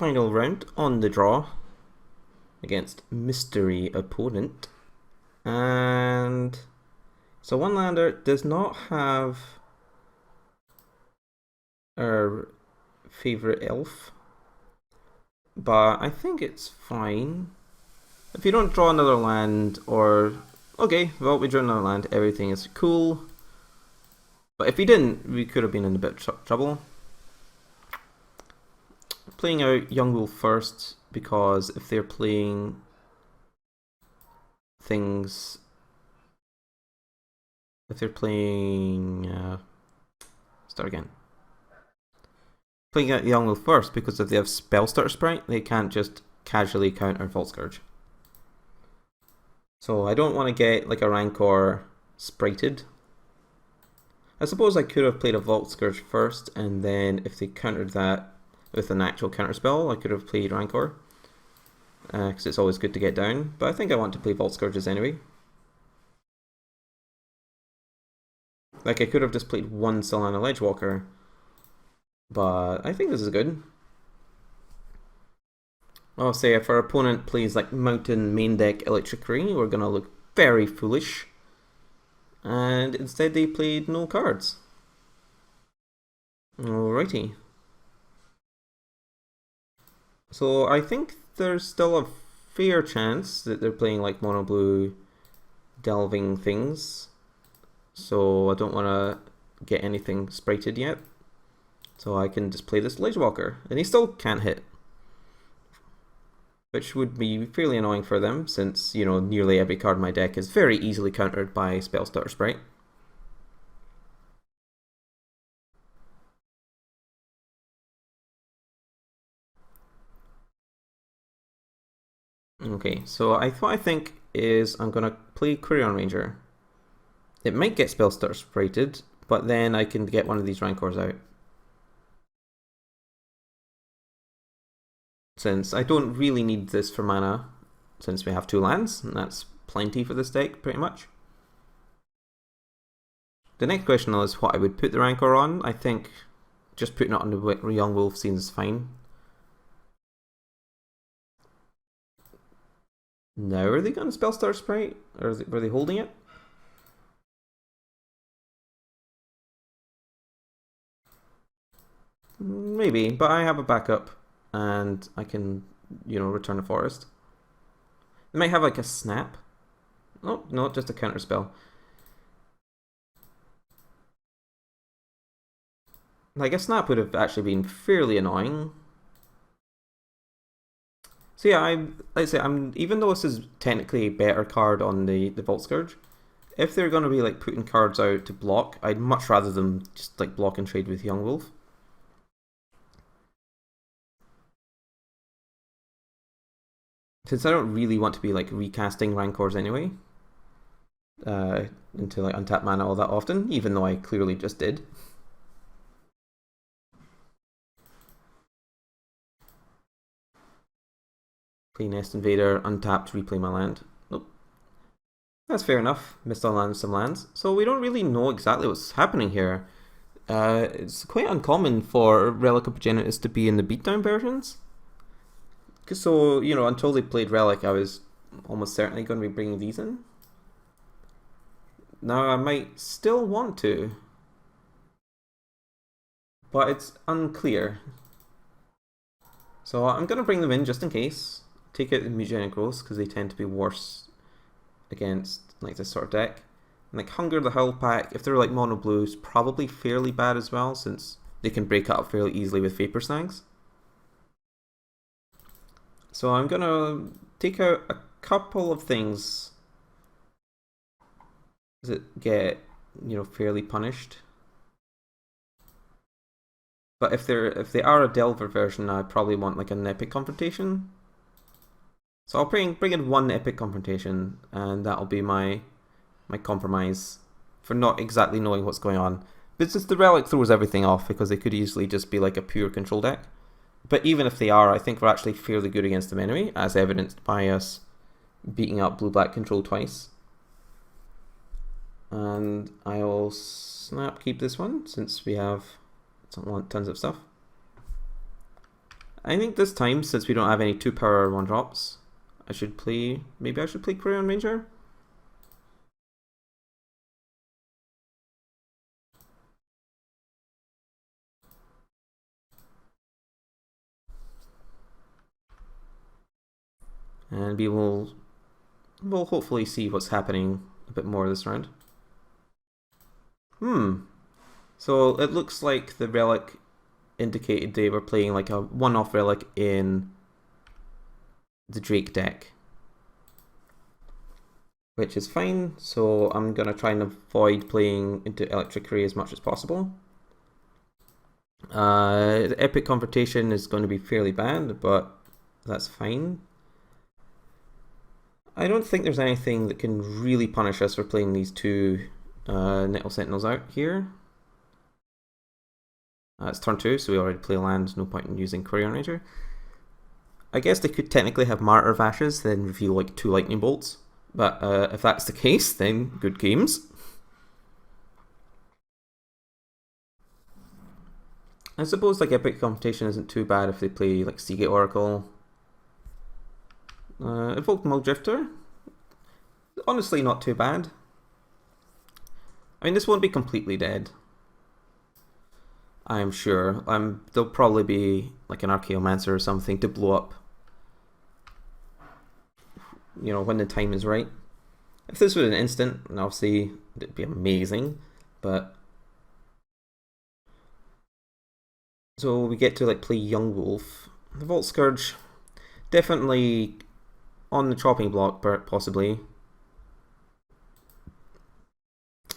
final round on the draw against mystery opponent, and so one lander does not have our favorite elf, but I think it's fine. If you don't draw another land, or okay, well, we drew another land, everything is cool. But if we didn't, we could have been in a bit of trouble. Playing out Young Wolf first, because if they're playing things, if they're playing, start again. Playing out Young Wolf first, because if they have Spell Starter Sprite, they can't just casually counter Vault Scourge. So I don't want to get like a Rancor sprited. I suppose I could have played a Vault Scourge first, and then if they countered that with an actual counter spell, I could have played Rancor. Because it's always good to get down. But I think I want to play Vault Scourges anyway. Like, I could have just played one Solana Ledgewalker. But I think this is good. I'll say if our opponent plays like Mountain main deck Electricity, we're going to look very foolish. And instead they played no cards. Alrighty. So I think there's still a fair chance that they're playing like mono blue delving things. So I don't want to get anything sprited yet. So I can just play this Ledgewalker. And he still can't hit. Which would be fairly annoying for them, since, you know, nearly every card in my deck is very easily countered by Spell Starter Sprite. Okay, so what I think is I'm going to play Quirion Ranger. It might get Spell Starter Sprited, but then I can get one of these Rancors out. Since I don't really need this for mana, since we have 2 lands, and that's plenty for this deck, pretty much. The next question though is what I would put the Rancor on. I think just putting it on the Young Wolf seems fine. Now are they going to Spell Starter Sprite? Or were they holding it? Maybe, but I have a backup. And I can, you know, return a forest. They might have like a snap. Oh, no, just a counter spell. Like a snap would have actually been fairly annoying. So yeah, even though this is technically a better card on the Vault Scourge, if they're going to be like putting cards out to block, I'd much rather them just like block and trade with Young Wolf. Since I don't really want to be like recasting Rancors anyway, into like untap mana all that often, even though I clearly just did. Play Nest Invader, untapped, replay my land. Nope. That's fair enough. Missed on some lands. So we don't really know exactly what's happening here. It's quite uncommon for Relic of Progenitus to be in the beatdown versions. So, you know, until they played Relic, I was almost certainly going to be bringing these in. Now, I might still want to, but it's unclear. So I'm going to bring them in just in case. Take out the Mutagenic Growths, because they tend to be worse against like this sort of deck. And like Hunger the Howl Pack, if they're like mono blues, probably fairly bad as well, since they can break up fairly easily with Vapor Snags. So I'm gonna take out a couple of things that get, you know, fairly punished. But if they are a Delver version, I probably want like an Epic Confrontation. So I'll bring in one Epic Confrontation, and that'll be my compromise for not exactly knowing what's going on. But it's just the Relic throws everything off, because they could easily just be like a pure control deck. But even if they are, I think we're actually fairly good against them anyway, as evidenced by us beating up blue-black control twice. And I'll snap keep this one, since we have tons of stuff. I think this time, since we don't have any 2-power 1-drops, I should play... Maybe I should play Crayon Ranger? And we'll hopefully see what's happening a bit more this round. So it looks like the relic indicated they were playing like a one-off relic in the Drake deck, which is fine. So I'm gonna try and avoid playing into Electric Ray as much as possible. The Epic Confrontation is going to be fairly bad, but that's fine. I don't think there's anything that can really punish us for playing these two Nettle Sentinels out here. It's turn 2, so we already play land, no point in using Crayon Ranger. I guess they could technically have Martyr of Ashes, then reveal like 2 lightning bolts. But if that's the case, then good games. I suppose like Epic Confrontation isn't too bad if they play like Seagate Oracle. Evoke Muldrifter. Honestly, not too bad. I mean, this won't be completely dead. I'm sure. There'll probably be like an Archaeomancer or something to blow up, you know, when the time is right. If this was an instant, then obviously it'd be amazing, but... So we get to like play Young Wolf. The Vault Scourge, definitely on the chopping block, possibly,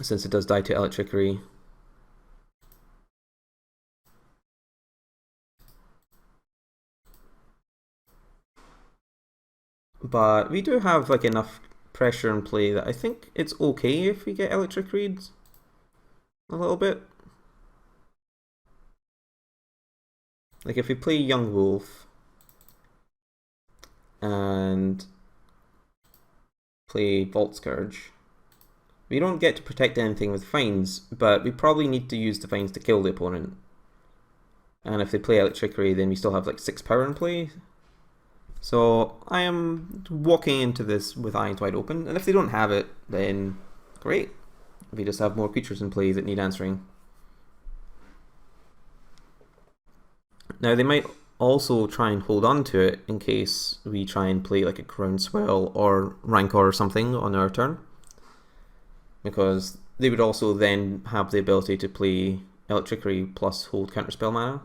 since it does die to Electric Ray. But we do have like enough pressure in play that I think it's okay if we get Electric Rayed a little bit. Like if we play Young Wolf and play Vault Scourge, we don't get to protect anything with Vines, but we probably need to use the Vines to kill the opponent. And if they play Electric Ray, then we still have like 6 power in play. So I am walking into this with eyes wide open, and if they don't have it, then great. We just have more creatures in play that need answering. Now they might also try and hold on to it in case we try and play like a Groundswell or Rancor or something on our turn, because they would also then have the ability to play Electric Ray plus hold counterspell mana.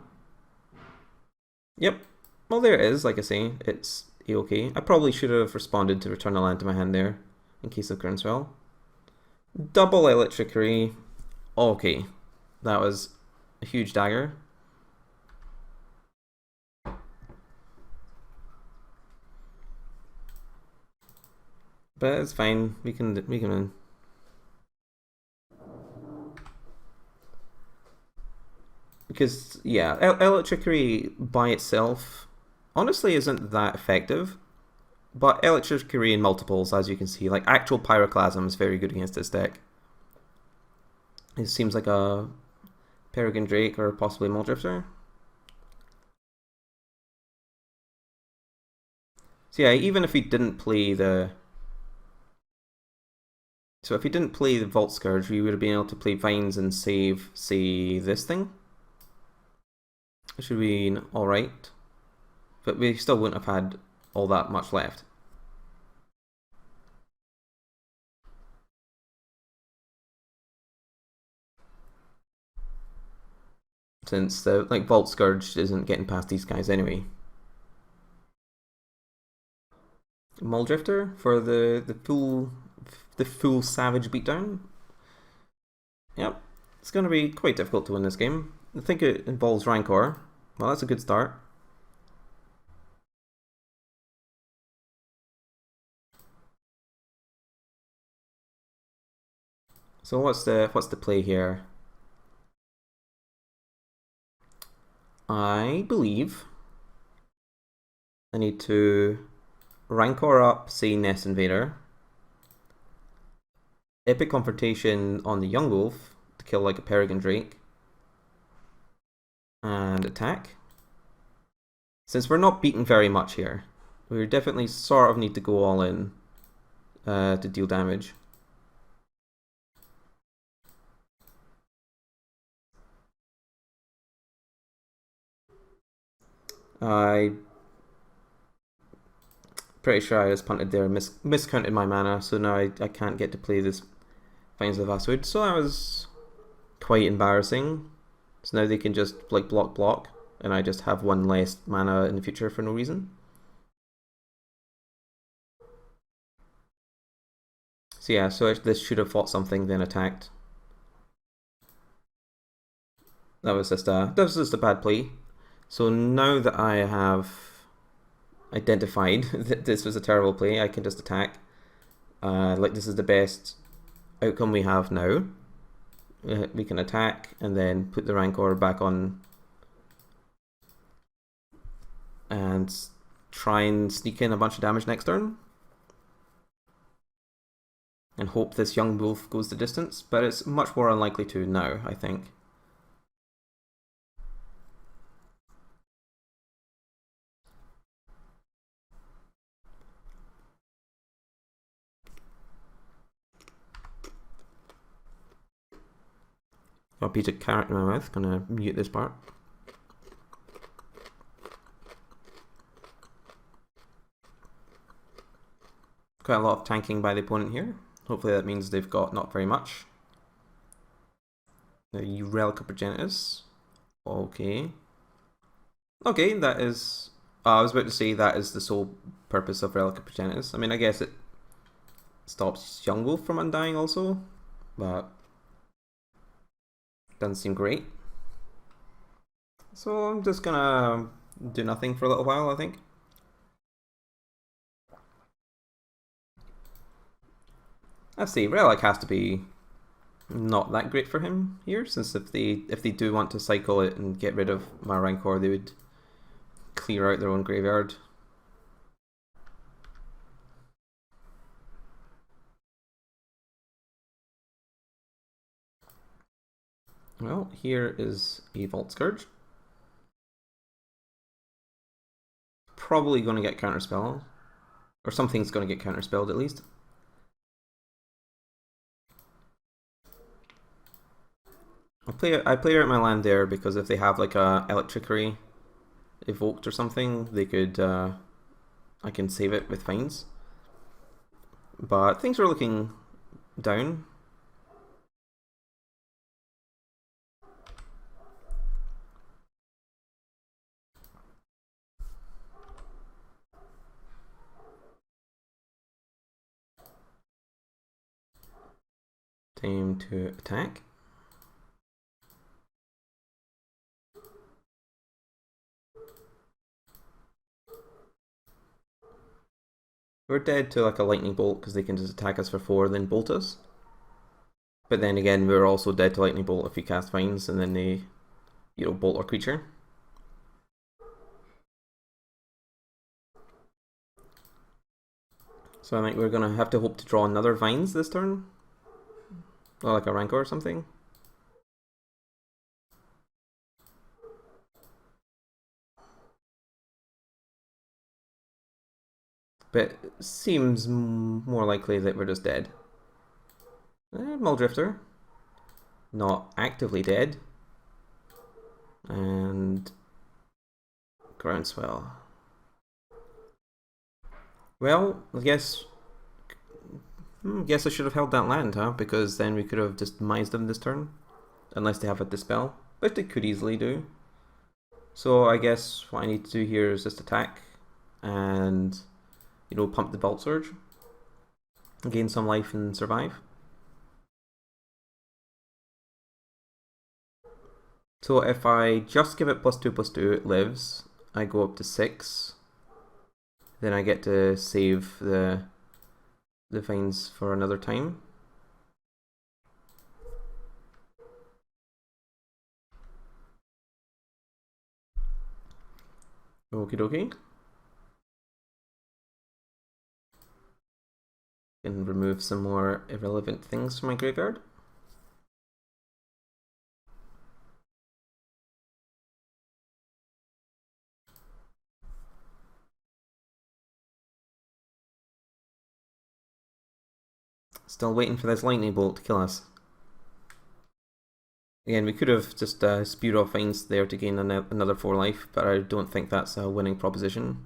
Yep. Well, there it is, like I say, it's a-okay. I probably should have responded to return a land to my hand there, in case of Groundswell. Double Electric Ray. Okay, that was a huge dagger. But it's fine, we can win. Because, yeah, Electric Ray by itself honestly isn't that effective, but Electric Ray in multiples, as you can see, like actual Pyroclasm is very good against this deck. It seems like a Peregrine Drake or possibly Muldrifter. So yeah, even if he didn't play the... So if he didn't play the Vault Scourge, we would have been able to play Vines and save, say, this thing. It should be alright. But we still wouldn't have had all that much left. Since the Vault Scourge isn't getting past these guys anyway. Muldrifter for the full savage beatdown. Yep, it's going to be quite difficult to win this game. I think it involves Rancor. Well, that's a good start. So what's the play here? I believe I need to Rancor up, say, Nest Invader. Epic Confrontation on the Young Wolf to kill like a Peregrine Drake. And attack. Since we're not beaten very much here, we definitely sort of need to go all in to deal damage. I'm pretty sure I just punted there, miscounted my mana, so now I can't get to play this Finds of Vastwood. So that was quite embarrassing. So now they can just like block, and I just have one less mana in the future for no reason. So yeah, so this should have fought something, then attacked. That was just a bad play. So now that I have identified that this was a terrible play, I can just attack. Like this is the best outcome we have now. We can attack and then put the Rancor back on and try and sneak in a bunch of damage next turn. And hope this young wolf goes the distance, but it's much more unlikely to now, I think. Got a piece of carrot in my mouth, gonna mute this part. Quite a lot of tanking by the opponent here. Hopefully that means they've got not very much. The Relic of Progenitus. Okay. Okay, that is... I was about to say that is the sole purpose of Relic of Progenitus. I mean, I guess it stops Young Wolf from undying also, but doesn't seem great. So I'm just gonna do nothing for a little while, I think. Let's see, Relic has to be not that great for him here, since if they do want to cycle it and get rid of my Rancor, they would clear out their own graveyard. Well, here is a Vault Scourge. Probably going to get counterspelled, or something's going to get counterspelled at least. I play out my land there because if they have like a Electricity evoked or something, they could I can save it with Fines. But things are looking down. Time to attack. We're dead to like a lightning bolt because they can just attack us for 4 then bolt us. But then again, we're also dead to lightning bolt if we cast Vines and then they, bolt our creature. So I think we're gonna have to hope to draw another Vines this turn, or like a Rancor or something. But it seems more likely that we're just dead. Muldrifter, not actively dead. And Groundswell. Well, I guess I should have held that land, huh? Because then we could have just mised them this turn. Unless they have a Dispel, which they could easily do. So I guess what I need to do here is just attack and, pump the Bolt Surge. Gain some life and survive. So if I just give it +2/+2, it lives. I go up to 6. Then I get to save the Vines for another time. Okie dokie. And remove some more irrelevant things from my graveyard. Still waiting for this lightning bolt to kill us. Again, we could have just spewed off vines there to gain another 4 life, but I don't think that's a winning proposition.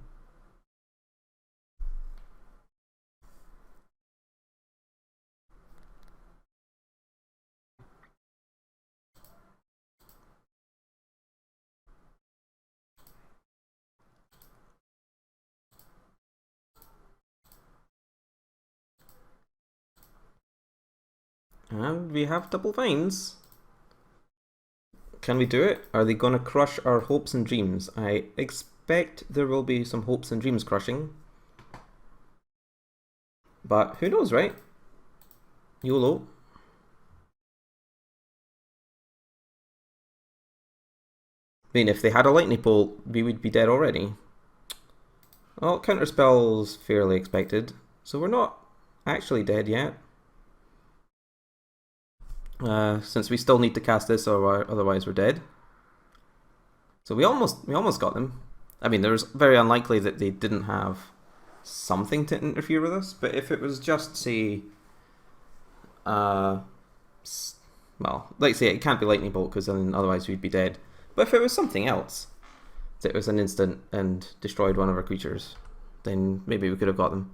And we have double vines. Can we do it? Are they going to crush our hopes and dreams? I expect there will be some hopes and dreams crushing. But who knows, right? YOLO. I mean, if they had a lightning bolt, we would be dead already. Well, counterspell's fairly expected, so we're not actually dead yet. Since we still need to cast this, or otherwise we're dead. So we almost got them. I mean, there's very unlikely that they didn't have something to interfere with us, but if it was just, say, well, like say it can't be lightning bolt because then otherwise we'd be dead. But if it was something else, that was an instant and destroyed one of our creatures, then maybe we could have got them.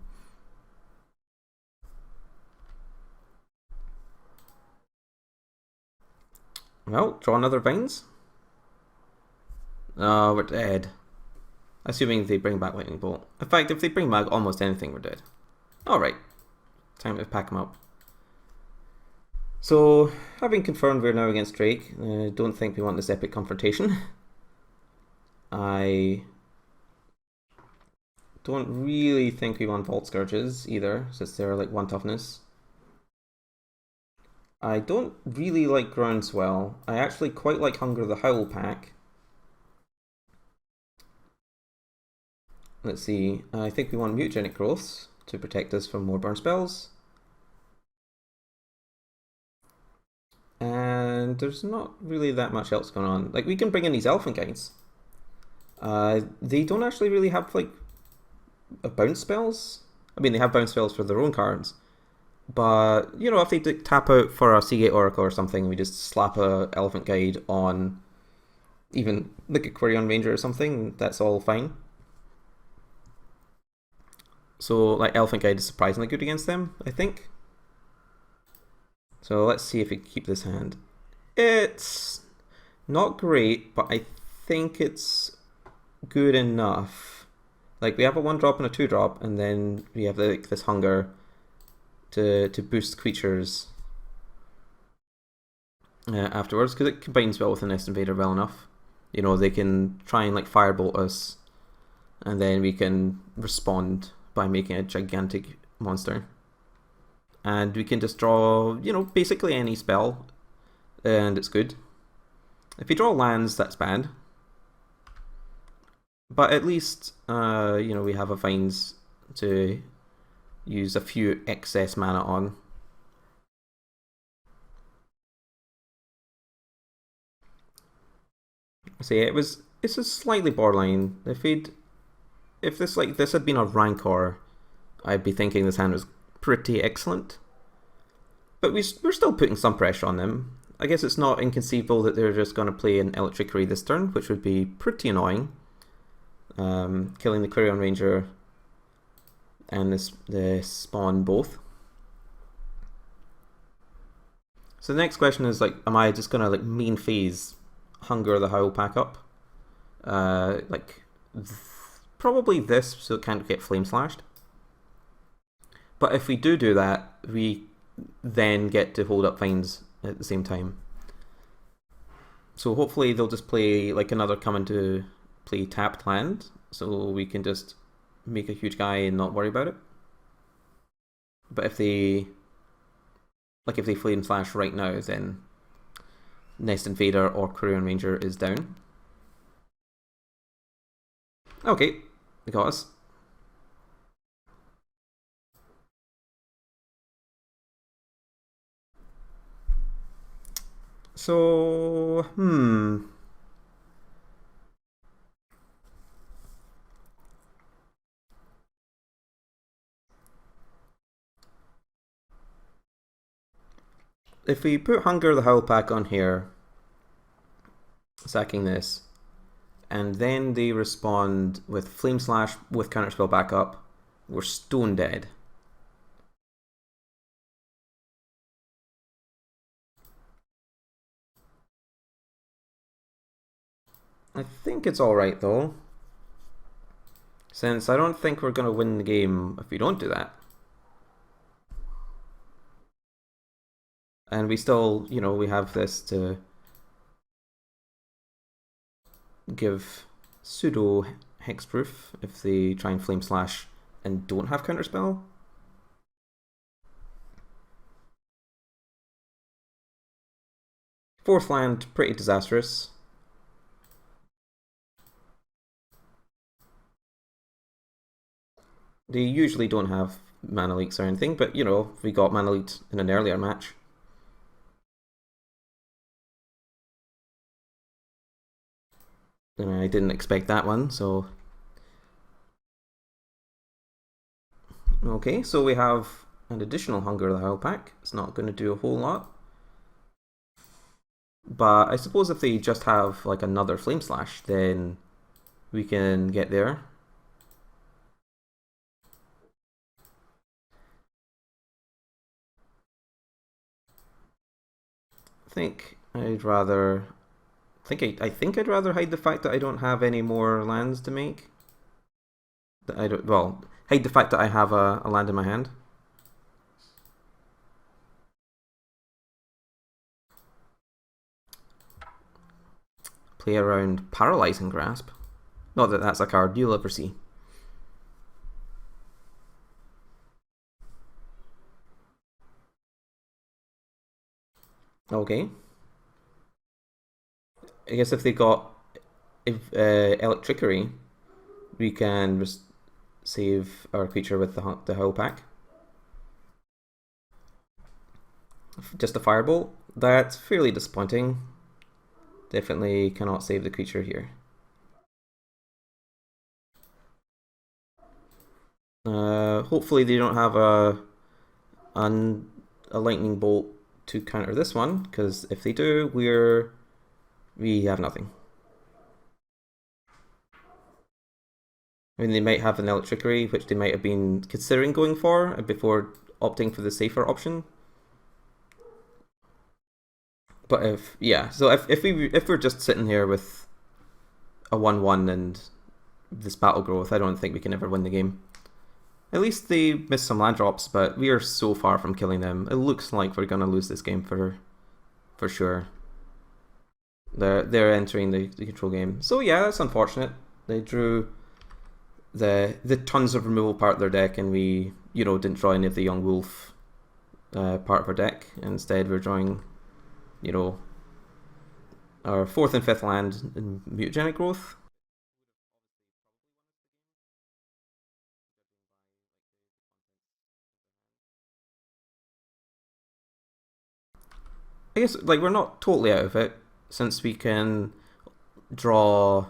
Well, draw another vines. Oh, we're dead. Assuming they bring back lightning bolt. In fact, if they bring back almost anything, we're dead. Alright, time to pack them up. So, having confirmed we're now against Drake, I don't think we want this epic confrontation. I don't really think we want Vault Scourges either, since they're like 1 toughness. I don't really like Groundswell. I actually quite like Hunger the Howl pack. Let's see, I think we want Mutagenic Growths to protect us from more burn spells. And there's not really that much else going on. Like, we can bring in these Elephant Guides. They don't actually really have, like, bounce spells. I mean, they have bounce spells for their own cards. But, you know, if they tap out for a Seagate Oracle or something, we just slap a Elephant Guide on even, like, a Quirion Ranger or something, that's all fine. So, like, Elephant Guide is surprisingly good against them, I think. So let's see if we can keep this hand. It's not great, but I think it's good enough. Like, we have a 1-drop and a 2-drop, and then we have like this Hunger to boost creatures afterwards, because it combines well with the Nest Invader well enough. You know, they can try and like firebolt us, and then we can respond by making a gigantic monster. And we can just draw, you know, basically any spell, and it's good. If we draw lands, that's bad. But at least, you know, we have a vines to use a few excess mana on. So yeah, it's a slightly borderline. If this had been a Rancor, I'd be thinking this hand was pretty excellent. But we're still putting some pressure on them. I guess it's not inconceivable that they're just going to play an Electricity this turn, which would be pretty annoying. Killing the Quirion Ranger and the Spawn both. So the next question is, like, am I just going to like main phase Hunger the Howl pack up? Probably this, so it can't get flame slashed. But if we do that, we then get to hold up vines at the same time. So hopefully they'll just play like another come into play tapped land, so we can just make a huge guy and not worry about it. But if they flame slash right now, then Nest Invader or Quirion Ranger is down. Okay, they got us. So, if we put Hunger the Howl Pack on here, sacking this, and then they respond with Flame Slash with Counterspell backup, we're stone dead. I think it's alright though, since I don't think we're going to win the game if we don't do that. And we still, you know, we have this to give pseudo hexproof if they try and Flame Slash and don't have Counterspell. Fourth land, pretty disastrous. They usually don't have mana leaks or anything, but you know, we got mana leaked in an earlier match. And I didn't expect that one, so... Okay, so we have an additional Hunger the Howl pack. It's not going to do a whole lot. But I suppose if they just have like another Flame Slash, then we can get there. I think I'd rather hide the fact that I don't have any more lands to make. Hide the fact that I have a land in my hand. Play around Paralyzing Grasp. Not that that's a card you'll ever see. Okay. I guess if they got Electrickery, we can save our creature with the Howl pack. Just a Firebolt. That's fairly disappointing. Definitely cannot save the creature here. Hopefully they don't have a lightning bolt to counter this one, because if they do, we have nothing. I mean, they might have an Electrickery, which they might have been considering going for before opting for the safer option. But if we're just sitting here with a 1-1 and this Battle Growth, I don't think we can ever win the game. At least they missed some land drops, but we are so far from killing them. It looks like we're gonna lose this game for sure. They're entering the control game. So yeah, that's unfortunate. They drew the tons of removal part of their deck, and we, you know, didn't draw any of the Young Wolf part of our deck. Instead, we're drawing, you know, our 4th and 5th land in Mutagenic Growth. I guess, like, we're not totally out of it, since we can draw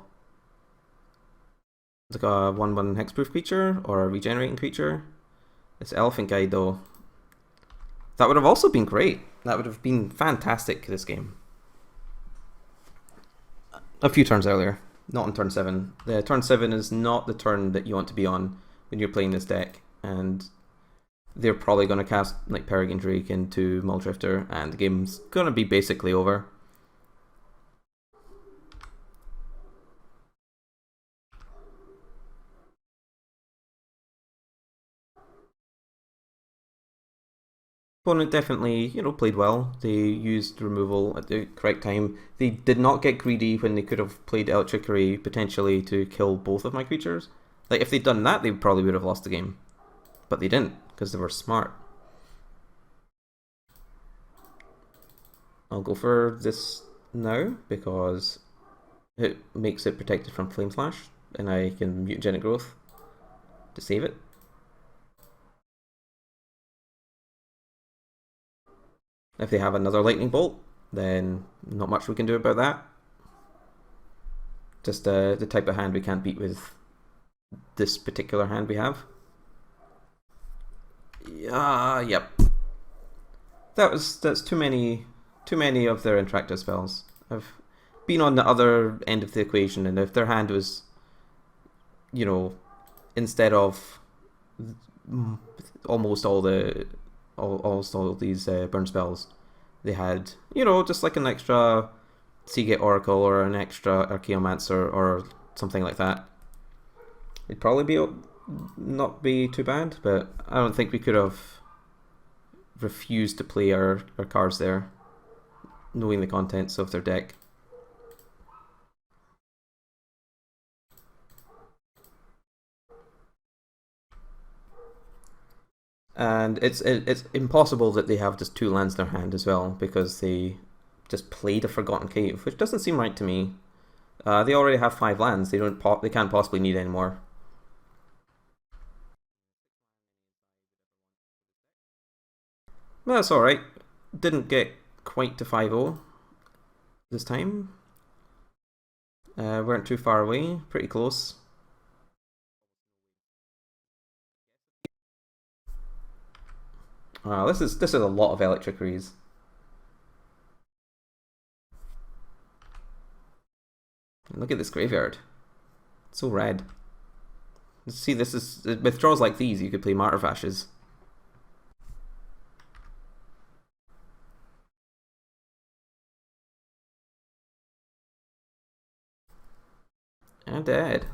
like a 1/1 hexproof creature or a regenerating creature. This Elephant Guide, though, that would have also been great. That would have been fantastic this game. A few turns earlier, not on turn 7. The turn 7 is not the turn that you want to be on when you're playing this deck, and they're probably going to cast like Peregrine Drake into Muldrifter, and the game's going to be basically over. Opponent definitely, you know, played well. They used removal at the correct time. They did not get greedy when they could have played Electrickery potentially to kill both of my creatures. Like, if they'd done that, they probably would have lost the game. But they didn't, because they were smart. I'll go for this now, because it makes it protected from Flame Slash, and I can Mutagenic Growth to save it. If they have another Lightning Bolt, then not much we can do about that. Just the type of hand we can't beat with this particular hand we have. Yep. that's too many of their interactive spells. I've been on the other end of the equation, and if their hand was, you know, instead of almost all these burn spells, they had, you know, just like an extra Seagate Oracle or an extra Archaeomancer or something like that, it'd probably not be too bad. But I don't think we could have refused to play our cards there, knowing the contents of their deck. And it's impossible that they have just 2 lands in their hand as well, because they just played a Forgotten Cave, which doesn't seem right to me. They already have 5 lands. They can't possibly need any more. That's alright. Didn't get quite to 5-0 this time. Weren't too far away. Pretty close. This is a lot of Electrickeries. Look at this graveyard. It's so red. See, this is with draws like these, you could play Martyr Vashes. And dead.